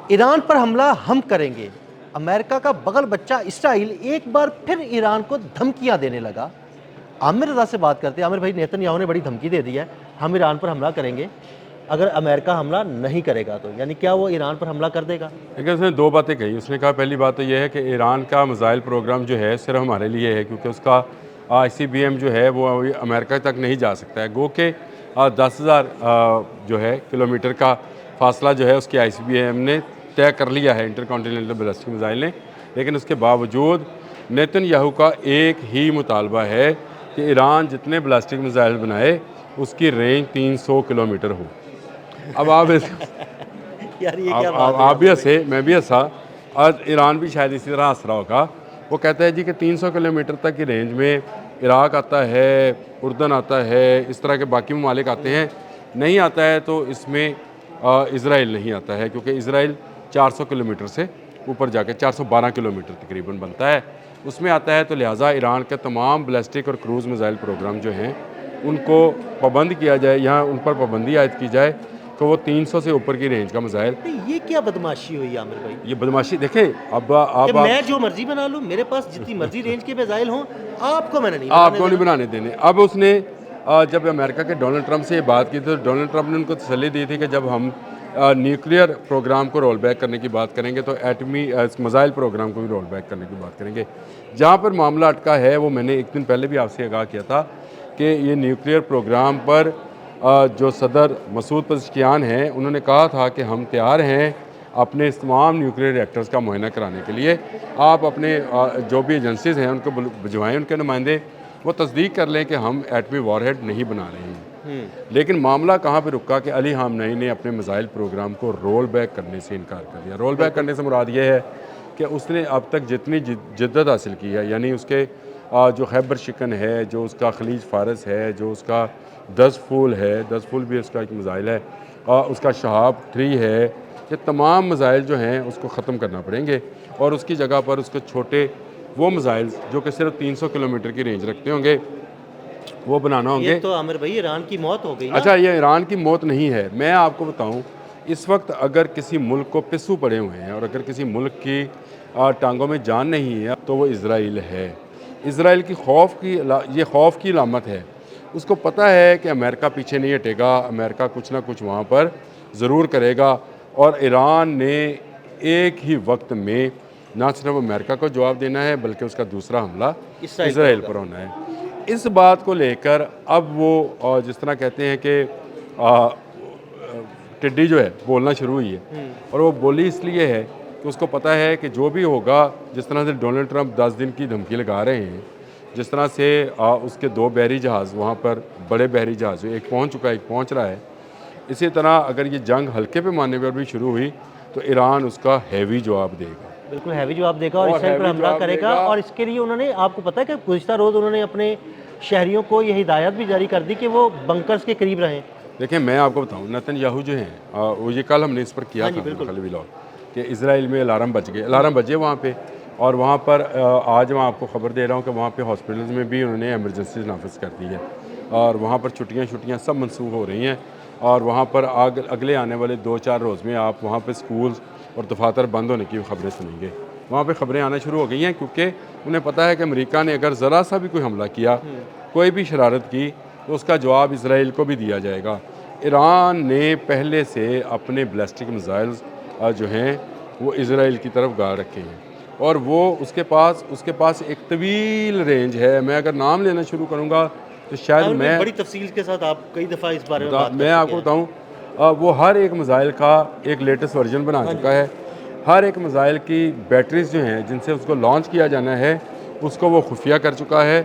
ایران پر حملہ ہم کریں گے، امریکہ کا بغل بچہ اسرائیل ایک بار پھر ایران کو دھمکیاں دینے لگا۔ عامر رضا سے بات کرتے ہیں۔ عامر بھائی، نیتن یاہو نے بڑی دھمکی دے دی ہے، ہم ایران پر حملہ کریں گے اگر امریکہ حملہ نہیں کرے گا تو، یعنی کیا وہ ایران پر حملہ کر دے گا؟ لیکن اس نے دو باتیں کہی۔ اس نے کہا پہلی بات تو یہ ہے کہ ایران کا میزائل پروگرام جو ہے صرف ہمارے لیے ہے، کیونکہ اس کا ICBM جو ہے وہ امریکہ تک نہیں جا سکتا ہے، گو کہ 10,000 جو ہے کلومیٹر کا فاصلہ جو ہے اس کی ICBM نے طے کر لیا ہے، انٹر کانٹیننٹل بیلسٹک میزائل نے۔ لیکن اس کے باوجود نیتن یاہو کا ایک ہی مطالبہ ہے کہ ایران جتنے بیلسٹک میزائل بنائے اس کی رینج 300 کلومیٹر ہو۔ اب آپ یار یہ کیا بات ہے؟ آپ بھی ہنسے، میں بھی ہنسا، اور ایران بھی شاید اسی طرح ہنس رہا ہوگا۔ وہ کہتا ہے جی کہ 300 کلومیٹر تک کی رینج میں عراق آتا ہے، اردن آتا ہے، اس طرح کے باقی ممالک آتے ہیں، نہیں آتا ہے تو اس میں اسرائیل نہیں آتا ہے، کیونکہ اسرائیل 400 کلومیٹر سے اوپر جا کے 412 کلومیٹر تقریباً بنتا ہے، اس میں آتا ہے۔ تو لہٰذا ایران کے تمام بیلسٹک اور کروز میزائل پروگرام جو ہیں ان کو پابند کیا جائے، یہاں ان پر پابندی عائد کی جائے کہ وہ 300 سے اوپر کی رینج کا میزائل۔ یہ کیا بدماشی ہوئی عامر بھائی؟ یہ بدماشی دیکھیں، اب آپ میں جو مرضی بنا لوں، میرے پاس جتنی مرضی رینج کے میزائل ہوں، آپ کو میں نے نہیں آپ کو نہیں بنانے دینے۔ اب اس نے جب امریکہ کے ڈونلڈ ٹرمپ سے یہ بات کی تو ڈونلڈ ٹرمپ نے ان کو تسلی دی تھی کہ جب ہم نیوکلیئر پروگرام کو رول بیک کرنے کی بات کریں گے تو ایٹمی میزائل پروگرام کو بھی رول بیک کرنے کی بات کریں گے۔ جہاں پر معاملہ اٹکا ہے وہ میں نے ایک دن پہلے بھی آپ سے آگاہ کیا تھا کہ یہ نیوکلیئر پروگرام پر جو صدر مسعود پزشکیان ہیں انہوں نے کہا تھا کہ ہم تیار ہیں اپنے اس تمام نیوکلیئر ریئیکٹرز کا معائنہ کرانے کے لیے، آپ اپنے جو بھی ایجنسیز ہیں ان کو بھجوائیں، ان کے نمائندے، وہ تصدیق کر لیں کہ ہم ایٹمی وار ہیڈ نہیں بنا رہے ہیں۔ لیکن معاملہ کہاں پہ رکا کہ علی خامنئی نے اپنے میزائل پروگرام کو رول بیک کرنے سے انکار کر دیا۔ رول بیک کرنے سے مراد یہ ہے کہ اس نے اب تک جتنی جدت حاصل کی ہے، یعنی اس کے جو خیبر شکن ہے، جو اس کا خلیج فارس ہے، جو اس کا 10 پھول ہے، 10 پھول بھی اس کا ایک میزائل ہے، اس کا شہاب 3 ہے، یہ تمام میزائل جو ہیں اس کو ختم کرنا پڑیں گے، اور اس کی جگہ پر اس کے چھوٹے وہ میزائل جو کہ صرف 300 کلومیٹر کی رینج رکھتے ہوں گے وہ بنانا ہوں گے۔ یہ تو عامر بھائی ایران کی موت ہو گئی نا؟ اچھا، یہ ایران کی موت نہیں ہے، میں آپ کو بتاؤں، اس وقت اگر کسی ملک کو پسو پڑے ہوئے ہیں اور اگر کسی ملک کی ٹانگوں میں جان نہیں ہے تو وہ اسرائیل ہے۔ اسرائیل کی یہ خوف کی علامت ہے۔ اس کو پتہ ہے کہ امریکہ پیچھے نہیں ہٹے گا، امریکہ کچھ نہ کچھ وہاں پر ضرور کرے گا، اور ایران نے ایک ہی وقت میں نہ صرف امریکہ کو جواب دینا ہے بلکہ اس کا دوسرا حملہ اسرائیل پر ہونا ہے۔ اس بات کو لے کر اب وہ جس طرح کہتے ہیں کہ ٹڈی جو ہے بولنا شروع ہوئی ہے، اور وہ بولی اس لیے ہے کہ اس کو پتہ ہے کہ جو بھی ہوگا، جس طرح سے ڈونلڈ ٹرمپ 10 دن کی دھمکی لگا رہے ہیں، جس طرح سے اس کے 2 بحری جہاز وہاں پر، بڑے بحری جہاز، ایک پہنچ چکا ہے ایک پہنچ رہا ہے، اسی طرح اگر یہ جنگ ہلکے پیمانے پر بھی شروع ہوئی تو ایران اس کا ہیوی جواب دے گا۔ بالکل ہیوی جواب دے گا اور اسرائیل پر حملہ کرے گا، اور اس کے لیے انہوں نے، آپ کو پتہ ہے کہ گزشتہ روز انہوں نے اپنے شہریوں کو یہ ہدایت بھی جاری کر دی کہ وہ بنکرز کے قریب رہیں۔ دیکھیں میں آپ کو بتاؤں، نیتن یاہو جو ہیں وہ یہ کل ہم نے اس پر کیا تھا خلیل کہ اسرائیل میں الارم بجے وہاں پہ، اور وہاں پر آج میں آپ کو خبر دے رہا ہوں کہ وہاں پہ ہاسپٹلز میں بھی انہوں نے ایمرجنسیز نافذ کر دی ہے، اور وہاں پر چھٹیاں سب منسوخ ہو رہی ہیں، اور وہاں پر اگلے آنے والے 2-4 روز میں آپ وہاں پہ سکولز اور دفاتر بند ہونے کی خبریں سنیں گے۔ وہاں پہ خبریں آنا شروع ہو گئی ہیں، کیونکہ انہیں پتہ ہے کہ امریکہ نے اگر ذرا سا بھی کوئی حملہ کیا، کوئی بھی شرارت کی، تو اس کا جواب اسرائیل کو بھی دیا جائے گا۔ ایران نے پہلے سے اپنے بیلسٹک میزائلز جو ہیں وہ اسرائیل کی طرف گاڑ رکھے ہیں، اور وہ اس کے پاس ایک طویل رینج ہے۔ میں اگر نام لینا شروع کروں گا تو شاید میں بڑی تفصیل کے ساتھ آپ کئی دفعہ اس بارے میں بات کر چکے ہیں۔ میں آپ کو بتاؤں، وہ ہر ایک میزائل کا ایک لیٹسٹ ورژن بنا چکا ہے۔ ہر ایک میزائل کی بیٹریز جو ہیں جن سے اس کو لانچ کیا جانا ہے اس کو وہ خفیہ کر چکا ہے۔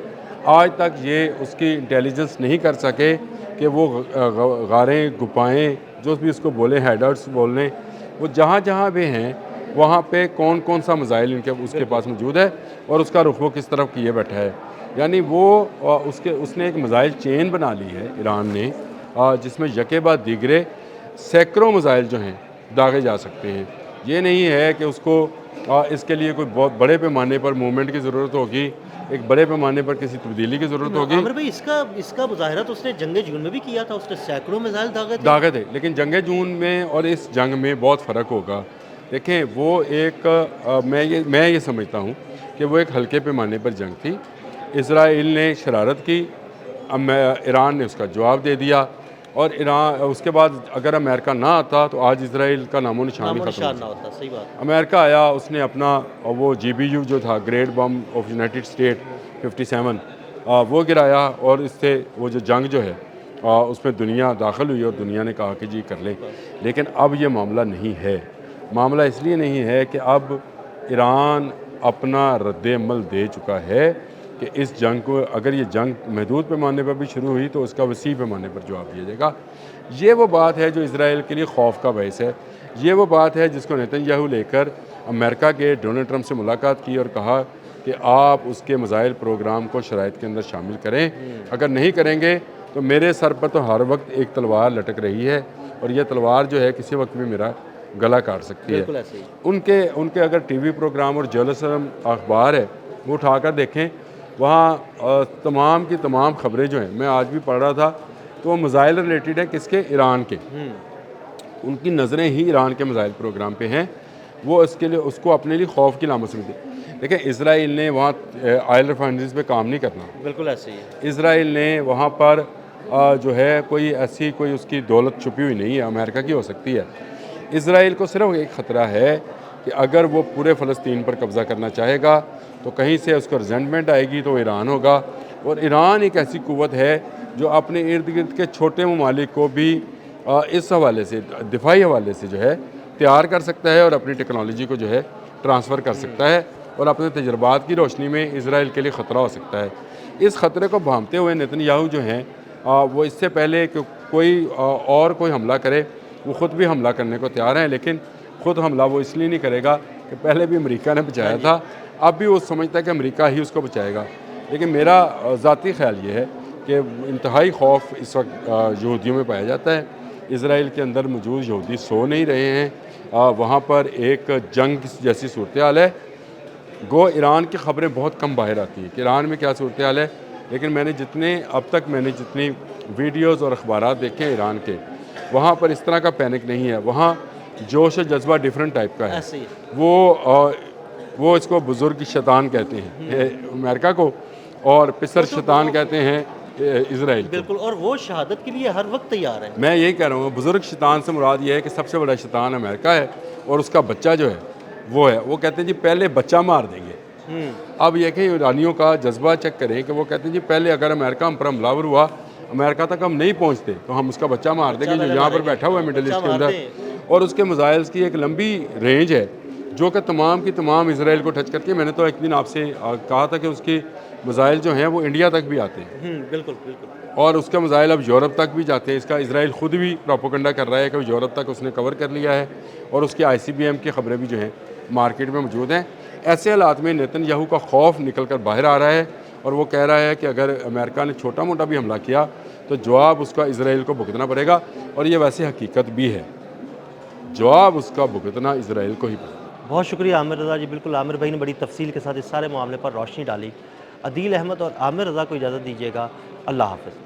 آج تک یہ اس کی انٹیلیجنس نہیں کر سکے کہ وہ غاریں، گپائیں، جو بھی اس کو بولیں، ہیڈ آؤٹس بولنے، وہ جہاں جہاں بھی ہیں وہاں پہ کون سا میزائل اس کے پاس موجود ہے اور اس کا رخ وہ کس طرف کیے بیٹھا ہے۔ یعنی وہ اس نے ایک میزائل چین بنا لی ہے ایران نے، جس میں یکے بعد دیگرے سینکڑوں میزائل جو ہیں داغے جا سکتے ہیں۔ یہ نہیں ہے کہ اس کو اس کے لیے کوئی بہت بڑے پیمانے پر موومنٹ کی ضرورت ہوگی، ایک بڑے پیمانے پر کسی تبدیلی کی ضرورت ہوگی۔ عامر بھائی، اس کا مظاہرہ تو اس نے جنگ جون میں بھی کیا تھا، اس نے سینکڑوں میزائل داغے تھے، لیکن جنگ جون میں اور اس جنگ میں بہت فرق ہوگا۔ دیکھیں وہ ایک میں یہ سمجھتا ہوں کہ وہ ایک ہلکے پیمانے پر جنگ تھی. اسرائیل نے شرارت کی، ایران نے اس کا جواب دے دیا، اور ایران اس کے بعد اگر امریکہ نہ آتا تو آج اسرائیل کا نام و نشان ہی ختم نہ ہوتا. صحیح بات. امریکہ آیا، اس نے اپنا وہ GBU جو تھا great bomb of United state 57 وہ گرایا، اور اس سے وہ جو جنگ جو ہے اس میں دنیا داخل ہوئی اور دنیا نے کہا کہ جی کر لیں. لیکن اب یہ معاملہ نہیں ہے. معاملہ اس لیے نہیں ہے کہ اب ایران اپنا رد عمل دے چکا ہے کہ اس جنگ کو، اگر یہ جنگ محدود پیمانے پر بھی شروع ہوئی تو اس کا وسیع پیمانے پر جواب دیا جائے گا. یہ وہ بات ہے جو اسرائیل کے لیے خوف کا باعث ہے. یہ وہ بات ہے جس کو نیتن یاہو لے کر امریکہ کے ڈونلڈ ٹرمپ سے ملاقات کی اور کہا کہ آپ اس کے میزائل پروگرام کو شرائط کے اندر شامل کریں. اگر نہیں کریں گے تو میرے سر پر تو ہر وقت ایک تلوار لٹک رہی ہے، اور یہ تلوار جو ہے کسی وقت بھی میرا گلا کاٹ سکتی ہے. بالکل ایسے ہی. ان کے اگر ٹی وی پروگرام اور جرنلزم اخبار ہے وہ اٹھا کر دیکھیں، وہاں تمام کی تمام خبریں جو ہیں، میں آج بھی پڑھ رہا تھا تو وہ میزائل ریلیٹڈ ہیں کس کے؟ ایران کے. ان کی نظریں ہی ایران کے میزائل پروگرام پہ ہیں. وہ اس کو اپنے لیے خوف کی علامت سمجھتے ہیں. دیکھیں اسرائیل نے وہاں آئل ریفائنریز پہ کام نہیں کرنا. بالکل ایسے ہی ہے. اسرائیل نے وہاں پر جو ہے کوئی اس کی دولت چھپی ہوئی نہیں ہے، امریکہ کی ہو سکتی ہے. اسرائیل کو صرف ایک خطرہ ہے کہ اگر وہ پورے فلسطین پر قبضہ کرنا چاہے گا تو کہیں سے اس کو ریزنٹمنٹ آئے گی تو ایران ہوگا. اور ایران ایک ایسی قوت ہے جو اپنے ارد گرد کے چھوٹے ممالک کو بھی اس حوالے سے، دفاعی حوالے سے جو ہے تیار کر سکتا ہے، اور اپنی ٹیکنالوجی کو جو ہے ٹرانسفر کر سکتا ہے، اور اپنے تجربات کی روشنی میں اسرائیل کے لیے خطرہ ہو سکتا ہے. اس خطرے کو بھانپتے ہوئے نیتن یاہو جو ہیں وہ اس سے پہلے کہ کوئی حملہ کرے، وہ خود بھی حملہ کرنے کو تیار ہیں. لیکن خود حملہ وہ اس لیے نہیں کرے گا کہ پہلے بھی امریکہ نے بچایا تھا، اب بھی وہ سمجھتا ہے کہ امریکہ ہی اس کو بچائے گا. لیکن میرا ذاتی خیال یہ ہے کہ انتہائی خوف اس وقت یہودیوں میں پایا جاتا ہے. اسرائیل کے اندر موجود یہودی سو نہیں رہے ہیں. وہاں پر ایک جنگ جیسی صورتحال ہے. گو ایران کی خبریں بہت کم باہر آتی ہیں کہ ایران میں کیا صورتحال ہے، لیکن اب تک میں نے جتنی ویڈیوز اور اخبارات دیکھے ہیں ایران کے، وہاں پر اس طرح کا پینک نہیں ہے. وہاں جوش و جذبہ ڈیفرنٹ ٹائپ کا ہے. وہ اس کو بزرگ شیطان کہتے ہیں امریکہ کو، اور پسر شیطان کہتے ہیں اسرائیل کو. بالکل. اور وہ شہادت کے لیے ہر وقت تیار ہے. میں یہی کہہ رہا ہوں، بزرگ شیطان سے مراد یہ ہے کہ سب سے بڑا شیطان امریکہ ہے، اور اس کا بچہ جو ہے وہ ہے. وہ کہتے ہیں جی پہلے بچہ مار دیں گے. اب یہ کہ ایرانیوں کا جذبہ چیک کریں کہ وہ کہتے ہیں جی پہلے اگر امریکہ ہم پر حملہ ہوا، امریکہ تک ہم نہیں پہنچتے تو ہم اس کا بچہ مار دیں گے جو یہاں پر بیٹھا ہوا ہے مڈل ایسٹ کے اندر. اور اس کے میزائلز کی ایک لمبی رینج ہے جو کہ تمام کی تمام اسرائیل کو ٹچ کرتی ہے. میں نے تو ایک دن آپ سے کہا تھا کہ اس کی میزائل جو ہیں وہ انڈیا تک بھی آتے ہیں. بالکل بالکل. اور اس کا میزائل اب یورپ تک بھی جاتے ہیں. اس کا اسرائیل خود بھی پروپیگنڈا کر رہا ہے کہ یورپ تک اس نے کور کر لیا ہے، اور اس کی ICBM کی خبریں بھی جو ہیں مارکیٹ میں موجود ہیں. ایسے حالات میں نیتن یاہو کا خوف نکل کر باہر آ رہا ہے، اور وہ کہہ رہا ہے کہ اگر امریکہ نے چھوٹا موٹا بھی حملہ کیا تو جواب اس کا اسرائیل کو بھگتنا پڑے گا. اور یہ ویسے حقیقت بھی ہے، جواب اس کا بھگتنا اسرائیل کو ہی پڑے گا. بہت شکریہ عامر رضا جی. بالکل عامر بھائی نے بڑی تفصیل کے ساتھ اس سارے معاملے پر روشنی ڈالی. عدیل احمد اور عامر رضا کو اجازت دیجیے گا. اللہ حافظ.